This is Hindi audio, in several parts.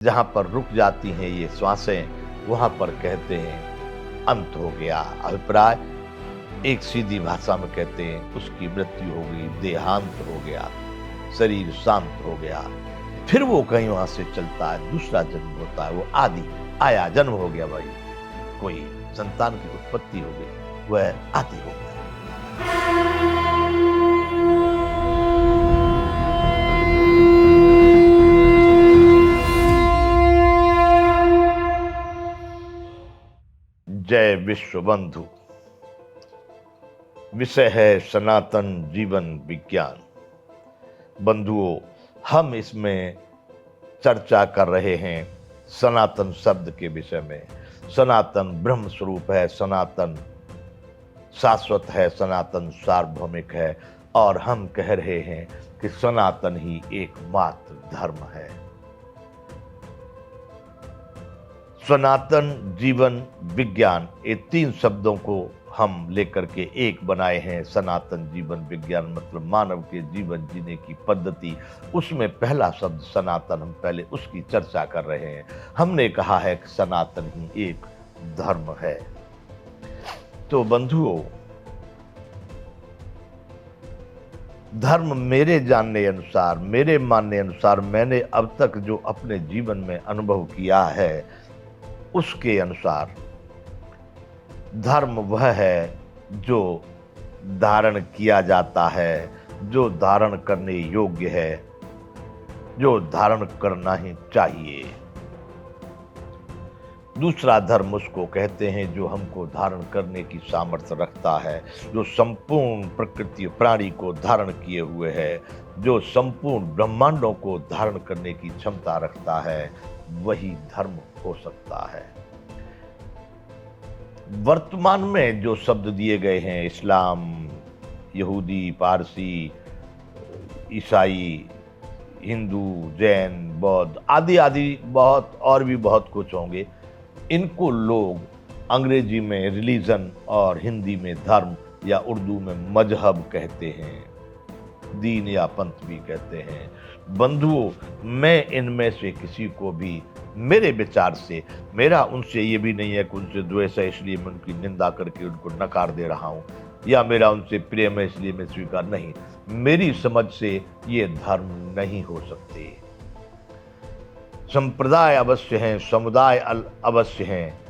जहाँ पर रुक जाती हैं ये श्वासें, वहाँ पर कहते हैं अंत हो गया। अभिप्राय एक सीधी भाषा में कहते हैं उसकी मृत्यु हो गई, देहांत हो गया, शरीर शांत हो गया। फिर वो कहीं वहां से चलता है, दूसरा जन्म होता है, वो आदि आया जन्म हो गया भाई। कोई संतान की उत्पत्ति हो गई, वह आदि हो गया। जय विश्व बंधु। विषय है सनातन जीवन विज्ञान। बंधुओं, हम इसमें चर्चा कर रहे हैं सनातन शब्द के विषय में। सनातन ब्रह्म स्वरूप है, सनातन शाश्वत है, सनातन सार्वभौमिक है, और हम कह रहे हैं कि सनातन ही एकमात्र धर्म है। सनातन जीवन विज्ञान, ये तीन शब्दों को हम लेकर के एक बनाए हैं। सनातन जीवन विज्ञान मतलब मानव के जीवन जीने की पद्धति। उसमें पहला शब्द सनातन, हम पहले उसकी चर्चा कर रहे हैं। हमने कहा है कि सनातन ही एक धर्म है। तो बंधुओं, धर्म मेरे जानने अनुसार, मेरे मानने अनुसार, मैंने अब तक जो अपने जीवन में अनुभव किया है उसके अनुसार धर्म वह है जो धारण किया जाता है, जो धारण करने योग्य है, जो धारण करना ही चाहिए। दूसरा धर्म उसको कहते हैं जो हमको धारण करने की सामर्थ्य रखता है, जो संपूर्ण प्रकृति प्राणी को धारण किए हुए है, जो संपूर्ण ब्रह्मांडों को धारण करने की क्षमता रखता है, वही धर्म हो सकता है। वर्तमान में जो शब्द दिए गए हैं, इस्लाम, यहूदी, पारसी, ईसाई, हिंदू, जैन, बौद्ध आदि आदि बहुत और भी बहुत कुछ होंगे, इनको लोग अंग्रेजी में रिलीजन और हिंदी में धर्म या उर्दू में मजहब कहते हैं, दीन या पंथ भी कहते हैं। बंधुओं, मैं इनमें से किसी को भी, मेरे विचार से, मेरा उनसे ये भी नहीं है कि उनसे द्वेष है इसलिए मैं उनकी निंदा करके उनको नकार दे रहा हूं, या मेरा उनसे प्रेम है इसलिए मैं स्वीकार नहीं। मेरी समझ से ये धर्म नहीं हो सकते। संप्रदाय अवश्य हैं, समुदाय अवश्य हैं,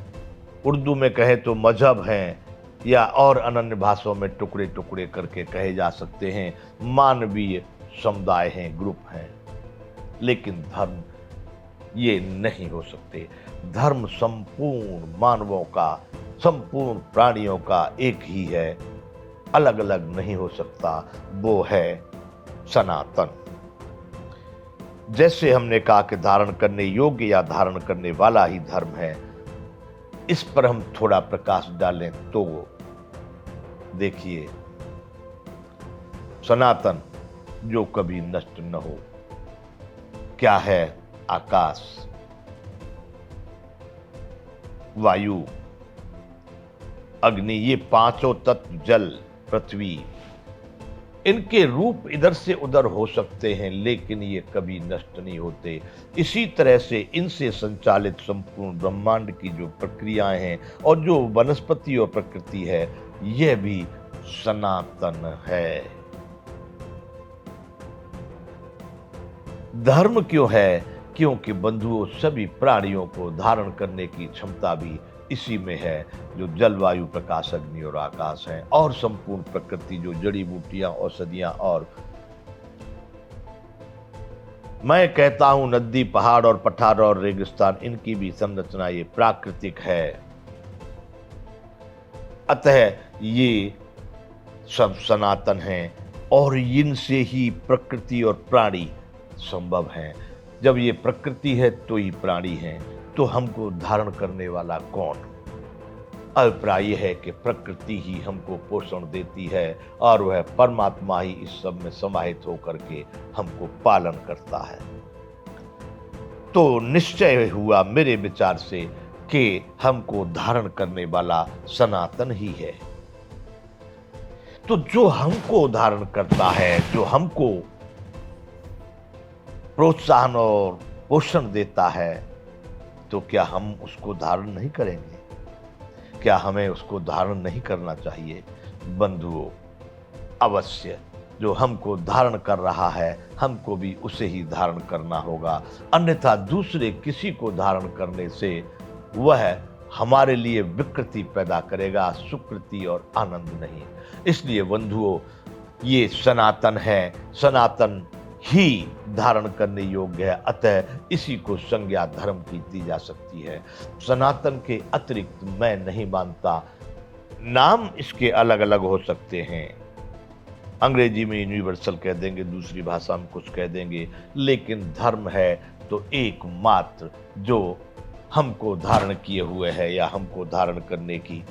उर्दू में कहे तो मजहब हैं, या और अनन्य भाषाओं में टुकड़े टुकड़े करके कहे जा सकते हैं, मानवीय समुदाय हैं, ग्रुप हैं, लेकिन धर्म ये नहीं हो सकते। धर्म संपूर्ण मानवों का, संपूर्ण प्राणियों का एक ही है, अलग अलग नहीं हो सकता, वो है सनातन। जैसे हमने कहा कि धारण करने योग्य या धारण करने वाला ही धर्म है, इस पर हम थोड़ा प्रकाश डालें तो देखिए, सनातन जो कभी नष्ट न हो, क्या है? आकाश, वायु, अग्नि, ये पांचों तत्व, जल, पृथ्वी, इनके रूप इधर से उधर हो सकते हैं लेकिन ये कभी नष्ट नहीं होते। इसी तरह से इनसे संचालित संपूर्ण ब्रह्मांड की जो प्रक्रियाएं हैं और जो वनस्पति और प्रकृति है, यह भी सनातन है। धर्म क्यों है? क्योंकि बंधुओं, सभी प्राणियों को धारण करने की क्षमता भी इसी में है, जो जलवायु, प्रकाश, अग्नि और आकाश है, और संपूर्ण प्रकृति, जो जड़ी बूटियां, औषधियां, और मैं कहता हूं नदी, पहाड़ और पठार और रेगिस्तान, इनकी भी संरचना ये प्राकृतिक है। अतः ये सब सनातन हैं और इनसे ही प्रकृति और प्राणी संभव हैं। जब ये प्रकृति है तो ही प्राणी हैं, तो हमको धारण करने वाला कौन? अभिप्राय यह है कि प्रकृति ही हमको पोषण देती है और वह परमात्मा ही इस सब में समाहित होकर के हमको पालन करता है। तो निश्चय हुआ मेरे विचार से कि हमको धारण करने वाला सनातन ही है। तो जो हमको धारण करता है, जो हमको प्रोत्साहन और पोषण देता है, तो क्या हम उसको धारण नहीं करेंगे? क्या हमें उसको धारण नहीं करना चाहिए? बंधुओं, अवश्य जो हमको धारण कर रहा है, हमको भी उसे ही धारण करना होगा, अन्यथा दूसरे किसी को धारण करने से वह हमारे लिए विकृति पैदा करेगा, सुकृति और आनंद नहीं। इसलिए बंधुओं, ये सनातन है, सनातन ही धारण करने योग्य है, अतः इसी को संज्ञा धर्म की दी जा सकती है। सनातन के अतिरिक्त मैं नहीं मानता। नाम इसके अलग अलग हो सकते हैं, अंग्रेजी में यूनिवर्सल कह देंगे, दूसरी भाषा में कुछ कह देंगे, लेकिन धर्म है तो एकमात्र जो हमको धारण किए हुए है या हमको धारण करने की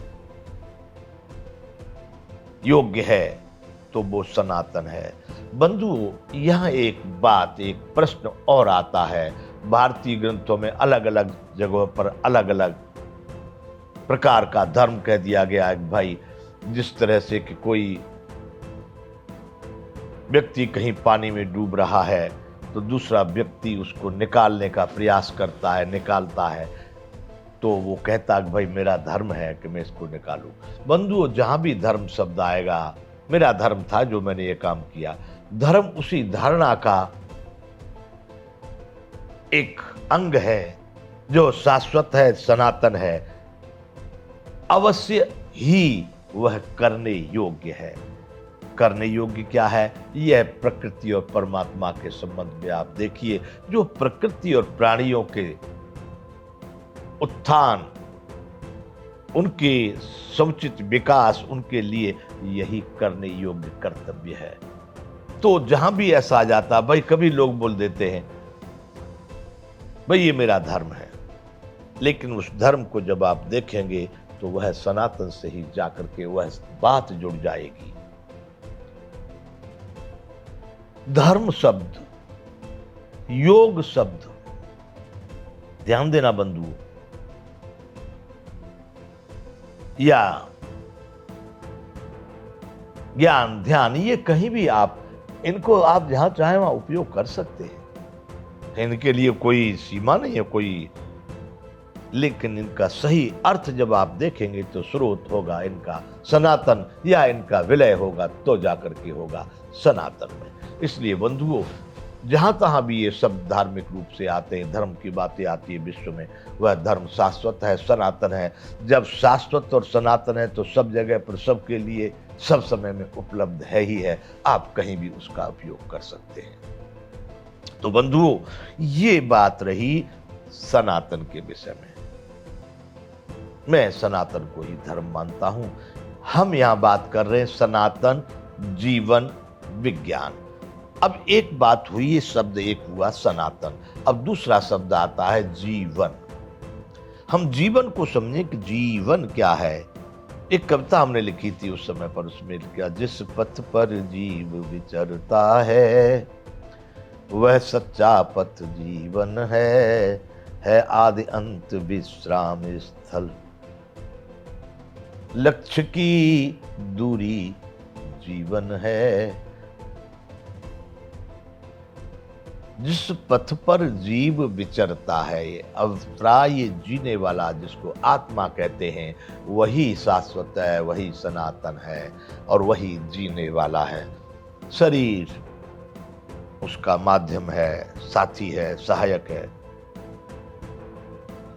योग्य है, तो वो सनातन है। बंधुओं, यहाँ एक बात, एक प्रश्न और आता है। भारतीय ग्रंथों में अलग अलग जगहों पर अलग अलग प्रकार का धर्म कह दिया गया है। भाई, जिस तरह से कि कोई व्यक्ति कहीं पानी में डूब रहा है तो दूसरा व्यक्ति उसको निकालने का प्रयास करता है, निकालता है, तो वो कहता है कि भाई मेरा धर्म है कि मैं इसको निकालूं। बंधुओं, जहां भी धर्म शब्द आएगा, मेरा धर्म था जो मैंने ये काम किया, धर्म उसी धारणा का एक अंग है जो शाश्वत है, सनातन है, अवश्य ही वह करने योग्य है। करने योग्य क्या है? यह प्रकृति और परमात्मा के संबंध में आप देखिए, जो प्रकृति और प्राणियों के उत्थान, उनके समुचित विकास, उनके लिए यही करने योग्य कर्तव्य है। तो जहां भी ऐसा आ जाता, भाई कभी लोग बोल देते हैं भाई ये मेरा धर्म है, लेकिन उस धर्म को जब आप देखेंगे तो वह सनातन से ही जाकर के वह बात जुड़ जाएगी। धर्म शब्द, योग शब्द, ध्यान देना बंधुओं, या ज्ञान, ध्यान, ये कहीं भी आप इनको आप जहां चाहे वहां उपयोग कर सकते हैं। इनके लिए कोई सीमा नहीं है कोई, लेकिन इनका सही अर्थ जब आप देखेंगे तो स्रोत होगा इनका सनातन, या इनका विलय होगा तो जाकर के होगा सनातन में। इसलिए बंधुओं, जहां तहां भी ये सब धार्मिक रूप से आते हैं, धर्म की बातें आती है विश्व में, वह धर्म शाश्वत है, सनातन है। जब शाश्वत और सनातन है तो सब जगह पर, सबके लिए, सब समय में उपलब्ध है ही है, आप कहीं भी उसका उपयोग कर सकते हैं। तो बंधुओं, ये बात रही सनातन के विषय में। मैं सनातन को ही धर्म मानता हूं। हम यहां बात कर रहे हैं सनातन जीवन विज्ञान। अब एक बात हुई, ये शब्द एक हुआ सनातन, अब दूसरा शब्द आता है जीवन। हम जीवन को समझें कि जीवन क्या है। एक कविता हमने लिखी थी उस समय पर, उसमें क्या, जिस पथ पर जीव विचरता है वह सच्चा पथ जीवन है आदि अंत विश्राम स्थल, लक्ष्य की दूरी जीवन है। जिस पथ पर जीव विचरता है, अभिप्राय जीने वाला, जिसको आत्मा कहते हैं, वही शाश्वत है, वही सनातन है और वही जीने वाला है। शरीर उसका माध्यम है, साथी है, सहायक है।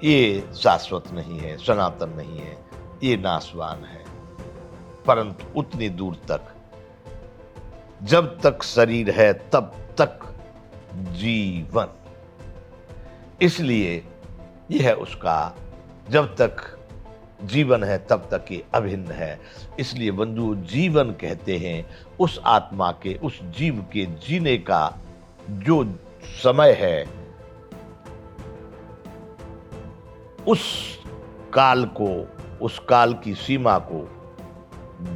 ये शाश्वत नहीं है, सनातन नहीं है, ये नाशवान है। परंतु उतनी दूर तक, जब तक शरीर है तब तक जीवन, इसलिए यह उसका, जब तक जीवन है तब तक ये अभिन्न है। इसलिए बंधु, जीवन कहते हैं उस आत्मा के, उस जीव के जीने का जो समय है, उस काल को, उस काल की सीमा को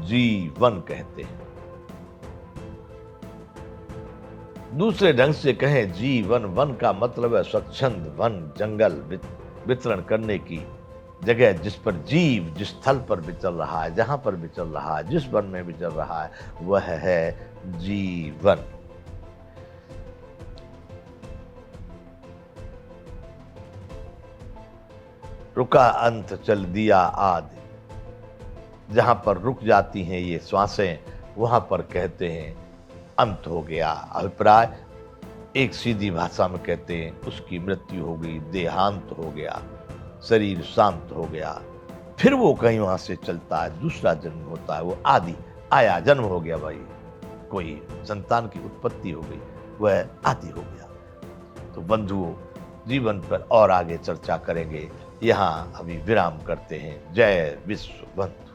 जीवन कहते हैं। दूसरे ढंग से कहें, जीवन, वन का मतलब है स्वच्छंद वन, जंगल, विचरण करने की जगह, जिस पर जीव, जिस स्थल पर विचर रहा है, जहां पर विचर रहा है, जिस वन में विचर रहा है, वह है जीवन। रुका अंत चल दिया आदि। जहां पर रुक जाती हैं ये श्वासें, वहां पर कहते हैं अंत हो गया। अभिप्राय, एक सीधी भाषा में कहते हैं उसकी मृत्यु हो गई, देहांत हो गया, शरीर शांत हो गया। फिर वो कहीं वहां से चलता है, दूसरा जन्म होता है, वो आदि आया, जन्म हो गया भाई, कोई संतान की उत्पत्ति हो गई, वह आदि हो गया। तो बंधुओं, जीवन पर और आगे चर्चा करेंगे, यहाँ अभी विराम करते हैं। जय विश्व बंधु।